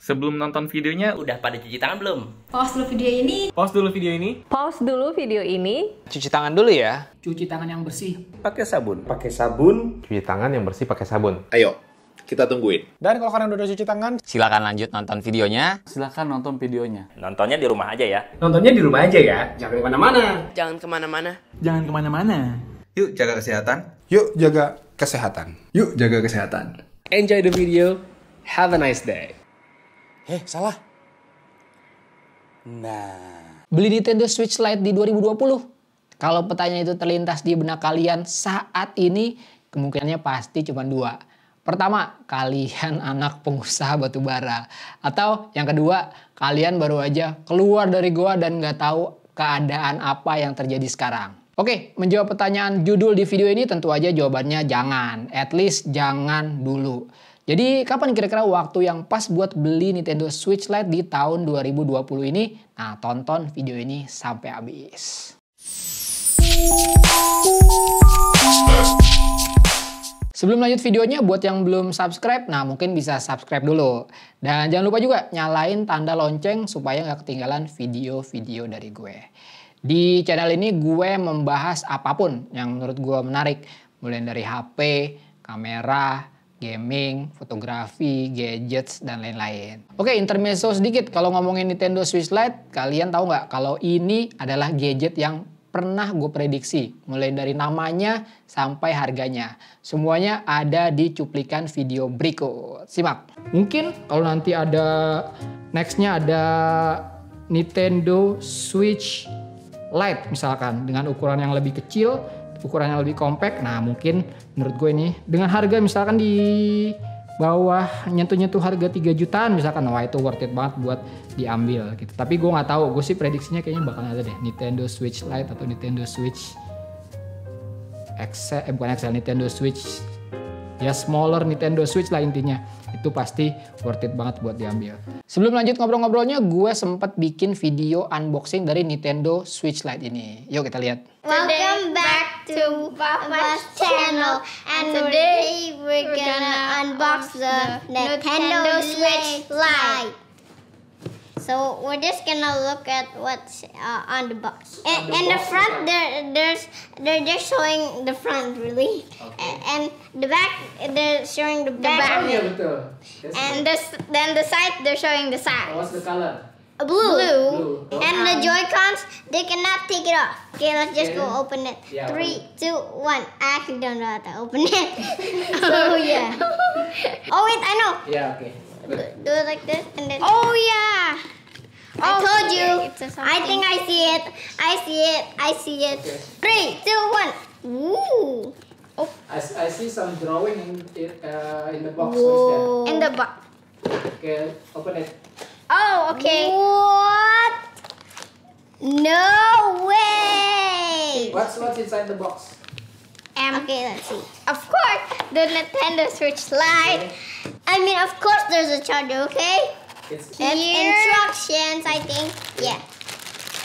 Sebelum nonton videonya, Udah pada cuci tangan belum? Pause dulu video ini. Pause dulu video ini. Pause dulu video ini. Cuci tangan dulu ya. Cuci tangan yang bersih. Pakai sabun. Pakai sabun. Cuci tangan yang bersih pakai sabun. Ayo, kita tungguin. Dan kalau kalian udah cuci tangan, Silakan lanjut nonton videonya. silakan nonton videonya. Nontonnya di rumah aja ya. Nontonnya di rumah aja ya. Jangan kemana-mana. Jangan kemana-mana. Jangan kemana-mana. Yuk jaga kesehatan. Yuk jaga kesehatan. Yuk jaga kesehatan. Enjoy the video. Have a nice day. Salah. Nah. Beli Nintendo Switch Lite di 2020. Kalau pertanyaan itu terlintas di benak kalian saat ini, kemungkinannya pasti cuma dua. Pertama, kalian anak pengusaha batubara. Atau yang kedua, kalian baru aja keluar dari goa dan nggak tahu keadaan apa yang terjadi sekarang. Oke, menjawab pertanyaan judul di video ini tentu aja jawabannya jangan. At least jangan dulu. Jadi kapan kira-kira waktu yang pas buat beli Nintendo Switch Lite di tahun 2020 ini? Nah, tonton video ini sampai habis. Sebelum lanjut videonya, buat yang belum subscribe, nah mungkin bisa subscribe dulu. Dan jangan lupa juga nyalain tanda lonceng supaya nggak ketinggalan video-video dari gue. Di channel ini gue membahas apapun yang menurut gue menarik. Mulai dari HP, kamera, gaming, fotografi, gadgets, dan lain-lain. Oke, intermezzo sedikit. Kalau ngomongin Nintendo Switch Lite, kalian tahu nggak kalau ini adalah gadget yang pernah gue prediksi. Mulai dari namanya sampai harganya. Semuanya ada di cuplikan video berikut. Simak. Mungkin kalau nanti ada nextnya ada Nintendo Switch Lite misalkan dengan ukuran yang lebih kecil, ukuran yang lebih compact. Nah mungkin menurut gue ini dengan harga misalkan di bawah nyentuh-nyentuh harga 3 jutaan misalkan, wah itu worth it banget buat diambil gitu. Tapi gue nggak tahu, gue sih prediksinya kayaknya bakal ada deh Nintendo Switch Lite atau Nintendo Switch XL, bukan XL, Nintendo Switch ya smaller Nintendo Switch lah intinya. Itu pasti worth it banget buat diambil. Sebelum lanjut ngobrol-ngobrolnya, gue sempat bikin video unboxing dari Nintendo Switch Lite ini. Yuk kita lihat. Welcome back to Papa's channel. And today we're gonna unbox the Nintendo Switch Lite. So we're just gonna look at what's on the box. In the front, they're just showing the front really, and the back they're showing the back. Iya betul. And then the side they're showing the side. What's the color? Blue. And the Joy-Cons, they cannot take it off. Okay, let's just go open it. Yeah, 3, 2, 1. I actually don't know how to open it. So yeah. Oh wait, I know. Yeah, okay. Do it like this and then. Oh yeah. I told you. I think I see it. I see it. 3, 2, 1. Ooh. Oh. I see some drawing in the box. Whoa. In the box. Okay, open it. Oh, okay. What? No way. What's inside the box? Okay, let's see. Of course, the Nintendo Switch Lite. I mean, of course, there's a charger. Okay. It's Instructions, I think. Yeah.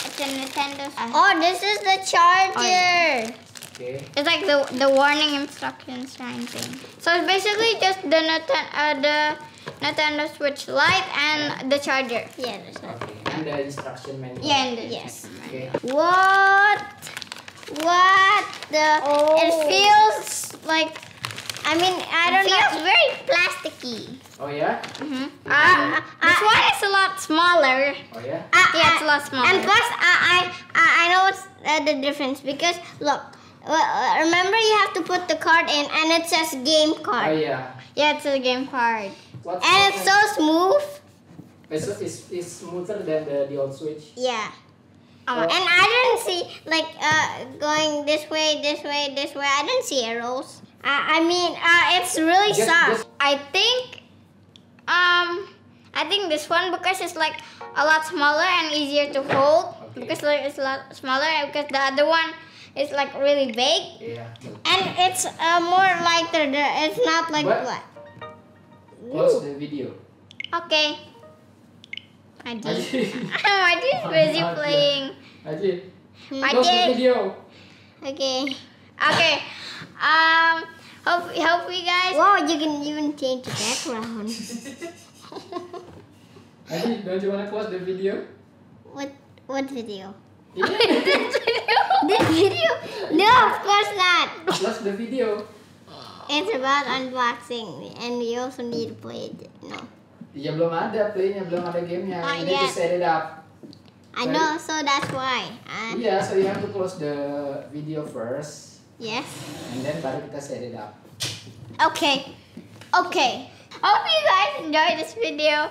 It's a Nintendo. Oh, this is the charger. okay. It's like the warning instructions kind thing. So it's basically just the Nintendo Switch Lite and the charger. Yeah. Okay. And the instruction manual. Yeah. And yes. Okay. What the? It feels like. I mean, I don't know. It feels very plasticky. Oh yeah. This one is a lot smaller. Oh yeah. Yeah, it's a lot smaller. And plus, I know what's the difference because look, remember you have to put the card in, and it says game Oh card. yeah. Yeah, it's a game card, What's and it's so smooth. It's smoother than the old Switch. Yeah. And I didn't see like going this way. I didn't see arrows. I mean, it's really soft. I think this one because it's like a lot smaller and easier to hold. Okay. Because like, it's a lot smaller. Because the other one is like really big. Yeah. And it's more lighter. It's not like What? black. Close the video. Okay. Maji is busy playing. Ajit. Maji. Close the video. Okay. Hope you guys. Wow, you can even change the background. Adi, don't you wanna close the video? What video? Ini This video? No, of course not. close the video. It's about unboxing, and we also need to play it. No. Ya belum ada playnya, belum ada gamenya. Oh, You need to yes. set it up. I know, so that's why. Iya, so you have to close the video first, Yes. and then baru kita set it up. Okay. Okay. Hope you guys enjoyed this video.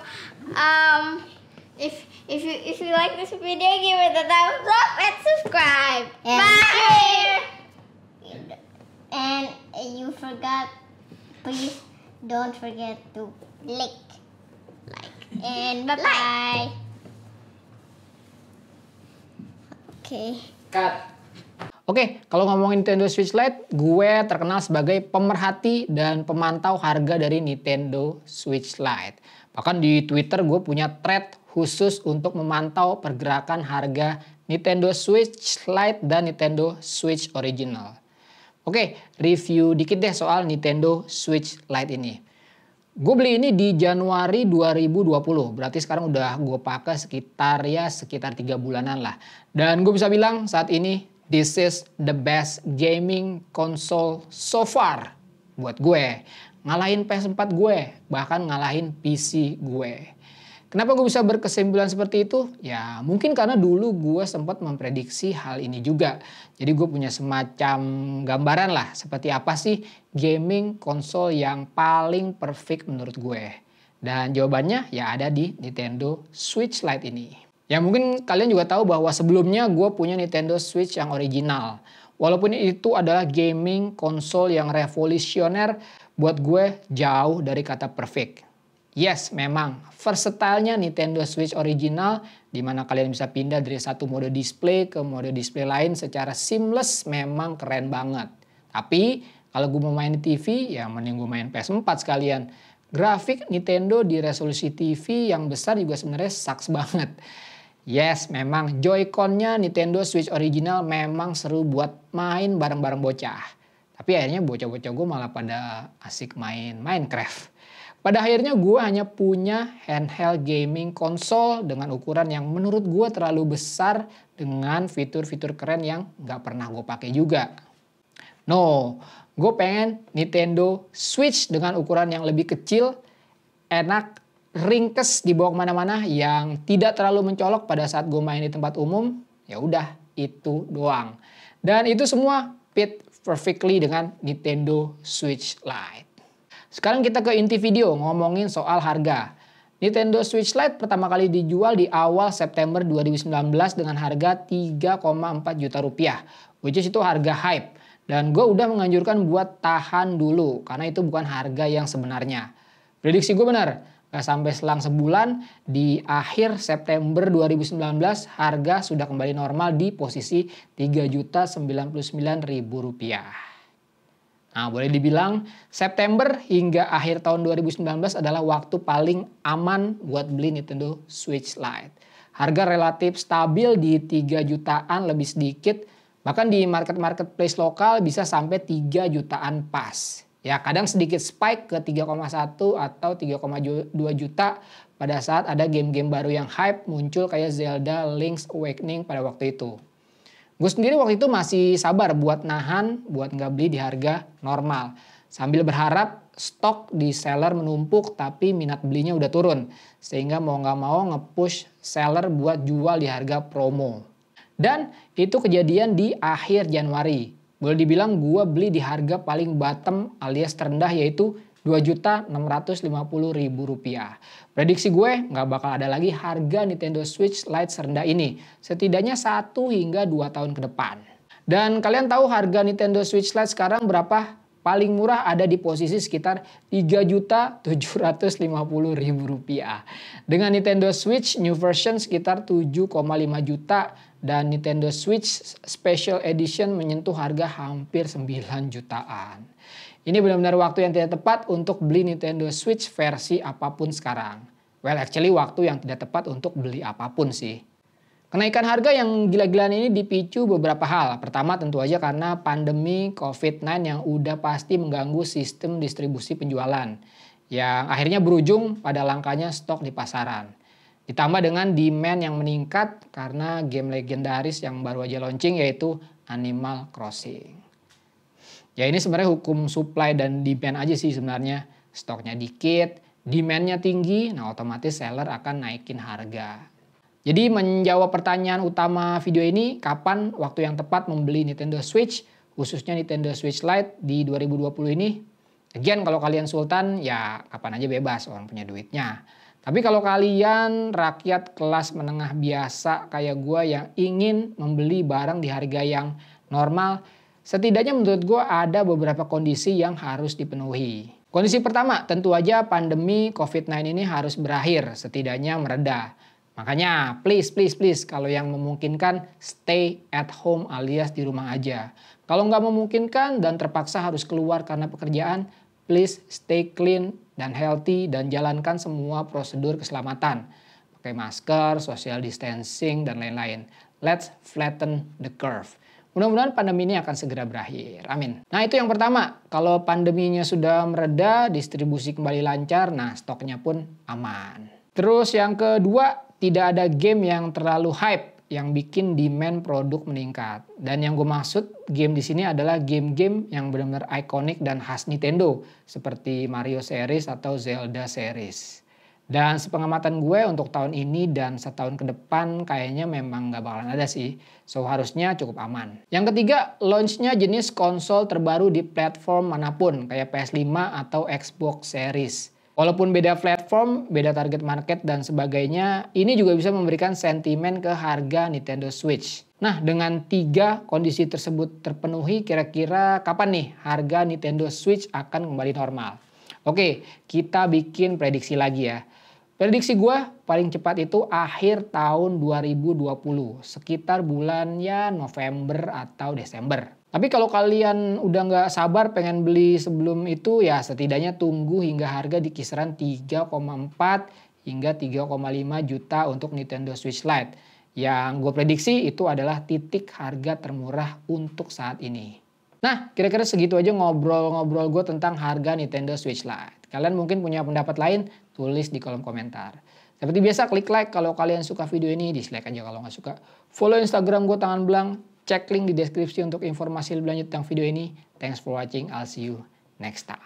If you like this video, give it a thumbs up and subscribe. Bye. And you forgot, please don't forget to like, and bye bye. Okay. Cut. Oke, kalau ngomongin Nintendo Switch Lite, gue terkenal sebagai pemerhati dan pemantau harga dari Nintendo Switch Lite. Bahkan di Twitter gue punya thread khusus untuk memantau pergerakan harga Nintendo Switch Lite dan Nintendo Switch Original. Oke, review dikit deh soal Nintendo Switch Lite ini. Gue beli ini di Januari 2020, berarti sekarang udah gue pakai sekitar 3 bulanan lah. Dan gue bisa bilang saat ini, this is the best gaming console so far buat gue. Ngalahin PS4 gue, bahkan ngalahin PC gue. Kenapa gue bisa berkesimpulan seperti itu? Ya mungkin karena dulu gue sempat memprediksi hal ini juga. Jadi gue punya semacam gambaran lah seperti apa sih gaming konsol yang paling perfect menurut gue. Dan jawabannya ya ada di Nintendo Switch Lite ini. Ya mungkin kalian juga tahu bahwa sebelumnya gue punya Nintendo Switch yang original. Walaupun itu adalah gaming konsol yang revolusioner, buat gue jauh dari kata perfect. Yes, memang versatile-nya Nintendo Switch original, di mana kalian bisa pindah dari satu mode display ke mode display lain secara seamless, memang keren banget. Tapi kalau gue mau main di TV, ya mending gue main PS4 sekalian. Grafik Nintendo di resolusi TV yang besar juga sebenarnya sucks banget. Yes, memang Joy-Con-nya Nintendo Switch original memang seru buat main bareng-bareng bocah. Tapi akhirnya bocah-bocah gue malah pada asik main Minecraft. Pada akhirnya gue hanya punya handheld gaming konsol dengan ukuran yang menurut gue terlalu besar dengan fitur-fitur keren yang gak pernah gue pakai juga. No, gue pengen Nintendo Switch dengan ukuran yang lebih kecil, enak, ringkes dibawa kemana-mana, yang tidak terlalu mencolok pada saat gue main di tempat umum. Ya udah, itu doang. Dan itu semua fit perfectly dengan Nintendo Switch Lite. Sekarang kita ke inti video ngomongin soal harga. Nintendo Switch Lite pertama kali dijual di awal September 2019 dengan harga 3,4 juta rupiah. Which is itu harga hype. Dan gue udah menganjurkan buat tahan dulu karena itu bukan harga yang sebenarnya. Prediksi gue benar. Gak sampai selang sebulan di akhir September 2019 harga sudah kembali normal di posisi Rp3.099.000. Nah, boleh dibilang September hingga akhir tahun 2019 adalah waktu paling aman buat beli Nintendo Switch Lite. Harga relatif stabil di 3 jutaan lebih sedikit, bahkan di marketplace lokal bisa sampai 3 jutaan pas. Ya, kadang sedikit spike ke 3,1 atau 3,2 juta pada saat ada game-game baru yang hype muncul kayak Zelda Link's Awakening pada waktu itu. Gue sendiri waktu itu masih sabar buat nahan, buat nggak beli di harga normal. Sambil berharap stok di seller menumpuk tapi minat belinya udah turun. Sehingga mau nggak mau nge-push seller buat jual di harga promo. Dan itu kejadian di akhir Januari. Boleh dibilang gue beli di harga paling bottom alias terendah yaitu Rp2.650.000. Prediksi gue nggak bakal ada lagi harga Nintendo Switch Lite serendah ini. Setidaknya 1 hingga 2 tahun ke depan. Dan kalian tahu harga Nintendo Switch Lite sekarang berapa? Paling murah ada di posisi sekitar Rp3.750.000. Dengan Nintendo Switch new version sekitar 7,5 juta. Dan Nintendo Switch Special Edition menyentuh harga hampir 9 jutaan. Ini benar-benar waktu yang tidak tepat untuk beli Nintendo Switch versi apapun sekarang. Well, actually waktu yang tidak tepat untuk beli apapun sih. Kenaikan harga yang gila-gilaan ini dipicu beberapa hal. Pertama tentu aja karena pandemi COVID-19 yang udah pasti mengganggu sistem distribusi penjualan. Yang akhirnya berujung pada langkanya stok di pasaran. Ditambah dengan demand yang meningkat karena game legendaris yang baru aja launching yaitu Animal Crossing. Ya ini sebenarnya hukum supply dan demand aja sih sebenarnya. Stoknya dikit, demandnya tinggi, nah otomatis seller akan naikin harga. Jadi menjawab pertanyaan utama video ini, kapan waktu yang tepat membeli Nintendo Switch, khususnya Nintendo Switch Lite di 2020 ini? Again, kalau kalian sultan ya kapan aja bebas, orang punya duitnya. Tapi kalau kalian rakyat kelas menengah biasa kayak gue yang ingin membeli barang di harga yang normal, setidaknya menurut gue ada beberapa kondisi yang harus dipenuhi. Kondisi pertama, tentu aja pandemi COVID-19 ini harus berakhir, setidaknya mereda. Makanya please kalau yang memungkinkan stay at home alias di rumah aja. Kalau nggak memungkinkan dan terpaksa harus keluar karena pekerjaan, please stay clean dan healthy dan jalankan semua prosedur keselamatan. Pakai masker, social distancing, dan lain-lain. Let's flatten the curve. Mudah-mudahan pandemi ini akan segera berakhir. Amin. Nah itu yang pertama. Kalau pandeminya sudah mereda, distribusi kembali lancar, nah stoknya pun aman. Terus yang kedua, tidak ada game yang terlalu hype yang bikin demand produk meningkat. Dan yang gue maksud game di sini adalah game-game yang benar-benar ikonik dan khas Nintendo seperti Mario series atau Zelda series. Dan sepengamatan gue untuk tahun ini dan setahun ke depan kayaknya memang gak bakalan ada sih. So harusnya cukup aman. Yang ketiga, launch-nya jenis konsol terbaru di platform manapun kayak PS5 atau Xbox Series. Walaupun beda platform, beda target market dan sebagainya, ini juga bisa memberikan sentimen ke harga Nintendo Switch. Nah, dengan 3 kondisi tersebut terpenuhi, kira-kira kapan nih harga Nintendo Switch akan kembali normal? Oke, kita bikin prediksi lagi ya. Prediksi gue paling cepat itu akhir tahun 2020, sekitar bulan ya November atau Desember. Tapi kalau kalian udah nggak sabar pengen beli sebelum itu ya setidaknya tunggu hingga harga di kisaran 3,4 hingga 3,5 juta untuk Nintendo Switch Lite. Yang gue prediksi itu adalah titik harga termurah untuk saat ini. Nah kira-kira segitu aja ngobrol-ngobrol gue tentang harga Nintendo Switch Lite. Kalian mungkin punya pendapat lain, tulis di kolom komentar. Seperti biasa klik like kalau kalian suka video ini, dislike aja kalau nggak suka. Follow Instagram gue Tangan Belang. Cek link di deskripsi untuk informasi lebih lanjut tentang video ini. Thanks for watching. I'll see you next time.